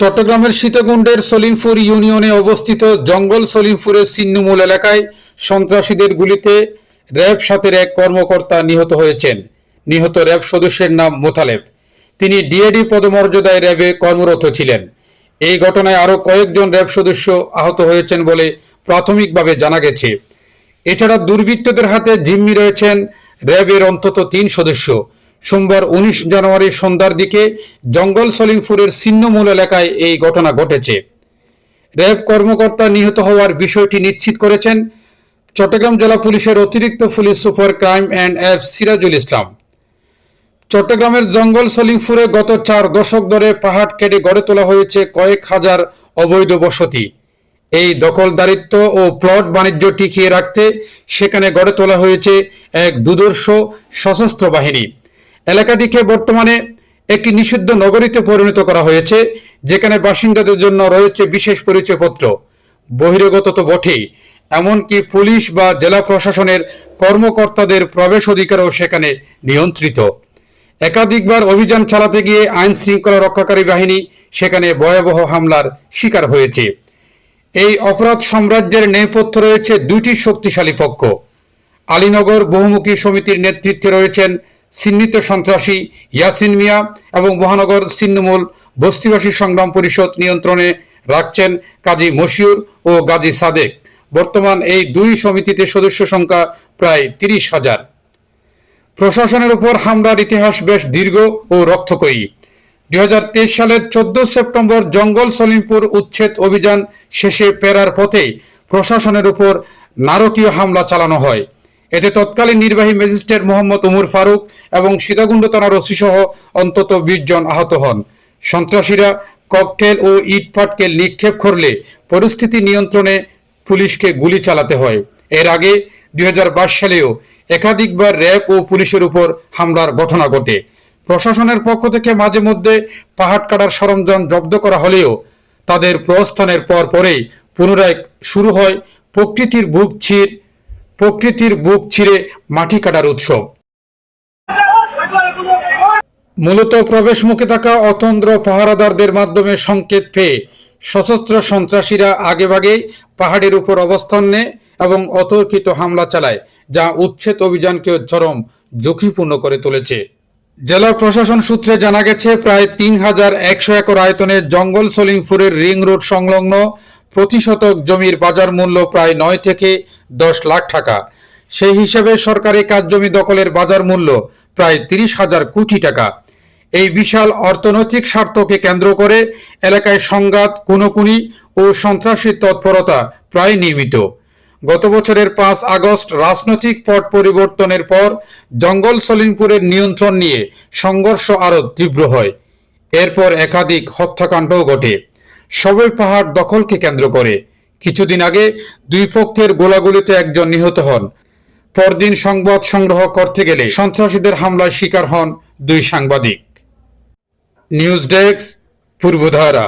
চট্টগ্রামের সীতাকুণ্ডের সলিমপুর ইউনিয়নে অবস্থিত জঙ্গল সলিমপুরের ছিন্নমূল এলাকায় সন্ত্রাসীদের গুলিতে র্যাব ৭-এর এক কর্মকর্তা নিহত হয়েছেন। নিহত র্যাব সদস্যের নাম মোতালেব। তিনি ডিএডি পদমর্যাদায় র্যাবে কর্মরত ছিলেন। এই ঘটনায় আরও কয়েকজন র্যাব সদস্য আহত হয়েছেন বলে প্রাথমিকভাবে জানা গেছে। এছাড়া দুর্বৃত্তদের হাতে জিম্মি রয়েছেন র্যাবের অন্তত ৩ সদস্য। সোমবার ১৯ জানুয়ারি সন্ধ্যার দিকে জঙ্গল সলিমপুরের ছিন্নমূল এলাকায় এই ঘটনা ঘটেছে। র্যাব কর্মকর্তা নিহত হওয়ার বিষয়টি নিশ্চিত করেছেন চট্টগ্রাম জেলা পুলিশের অতিরিক্ত police super crime and F Sirajul Islam. চট্টগ্রামের জঙ্গল সলিমপুরে গত ৪ দশক ধরে পাহাড় কেটে গড়ে তোলা হয়েছে কয়েক হাজার অবৈধ বসতি। এই দখলদারিত্ব ও প্লট বাণিজ্য টিকিয়ে রাখতে সেখানে গড়ে তোলা হয়েছে এক দুর্ধর্ষ সশস্ত্র বাহিনী। এলাকাটিকে বর্তমানে একটি নিষিদ্ধ নগরীতে পরিণত করা হয়েছে, যেখানে বাসিন্দাদের জন্য রয়েছে বিশেষ পরিচয়পত্র। বহিরাগত তো বটেই, এমনকি পুলিশ বা জেলা প্রশাসনের কর্মকর্তাদের প্রবেশ অধিকারও সেখানে নিয়ন্ত্রিত। একাধিকবার অভিযান চালাতে গিয়ে আইন শৃঙ্খলা রক্ষাকারী বাহিনী সেখানে ভয়াবহ হামলার শিকার হয়েছে। এই অপরাধ সাম্রাজ্যের নেপথ্যে রয়েছে ২টি শক্তিশালী পক্ষ। আলীনগর বহুমুখী সমিতির নেতৃত্বে রয়েছেন চিহ্নিত সন্ত্রাসী ইয়াসিন মিয়া এবং মহানগর ছিন্নমূল বস্তিবাসী সংগ্রাম পরিষদ নিয়ন্ত্রণে রাখছেন কাজী মশিউর ও গাজী সাদেক। বর্তমান এই দুই সমিতিতে সদস্য সংখ্যা প্রায় ৩০,০০০। প্রশাসনের উপর হামলার ইতিহাস বেশ দীর্ঘ ও রক্তক্ষয়ী। ২০২৩ সালের ১৪ সেপ্টেম্বর জঙ্গল সলিমপুর উচ্ছেদ অভিযান শেষে ফেরার পথে প্রশাসনের উপর নারকীয় হামলা চালানো হয়। এতে তৎকালীন নির্বাহী ম্যাজিস্ট্রেট মোহাম্মদ উমর ফারুক এবং সীতাকুণ্ড থানার ওসি সহ অন্তত ২০ জন আহত হন। সন্ত্রাসীরা ককটেল ও ইট পাটকেল নিক্ষেপ করলে পরিস্থিতি নিয়ন্ত্রণে পুলিশকে গুলি চালাতে হয়। এর আগে ২০২২ সালেও একাধিকবার র্যাব ও পুলিশের উপর হামলার ঘটনা ঘটে। প্রশাসনের পক্ষ থেকে মাঝে মধ্যে পাহাড় কাটার সরঞ্জাম জব্দ করা হলেও তাদের প্রস্থানের পরেই পুনরায় শুরু হয় প্রকৃতির বুক ছিঁড়ে মাটি কাটার উৎসব। মূলত প্রবেশ মুখে থাকা অতন্দ্র পাহারাদারদের মাধ্যমে সংকেত পেয়ে সশস্ত্র সন্ত্রাসীরা আগেভাগেই পাহাড়ের উপর অবস্থান নেয় এবং অতর্কিত হামলা চালায়, যা উচ্ছেদ অভিযানকে চরম ঝুঁকিপূর্ণ করে তুলেছে। জেলা প্রশাসন সূত্রে জানা গেছে, প্রায় ৩,১০০ একর আয়তনে জঙ্গল সলিমপুরের রিং রোড সংলগ্ন প্রতি শতক জমির বাজার মূল্য প্রায় ৯ থেকে ১০ লাখ টাকা। সেই হিসেবে সরকারি কাজ জমি দখলের বাজার মূল্য প্রায় ৩০,০০০ কোটি টাকা। এই বিশাল অর্থনৈতিক স্বার্থকে কেন্দ্র করে এলাকায় সংঘাত, খুনোখুনি ও সন্ত্রাসী তৎপরতা প্রায় নিয়মিত। গত বছরের ৫ আগস্ট রাজনৈতিক পট পরিবর্তনের পর জঙ্গল সলিমপুরের নিয়ন্ত্রণ নিয়ে সংঘর্ষ আরও তীব্র হয়। এরপর একাধিক হত্যাকাণ্ডও ঘটে, সবই পাহাড় দখলকে কেন্দ্র করে। কিছুদিন আগে দুই পক্ষের গোলাগুলিতে একজন নিহত হন। পরদিন সংবাদ সংগ্রহ করতে গেলে সন্ত্রাসীদের হামলায় শিকার হন ২ সাংবাদিক। News desk, Purbadhara.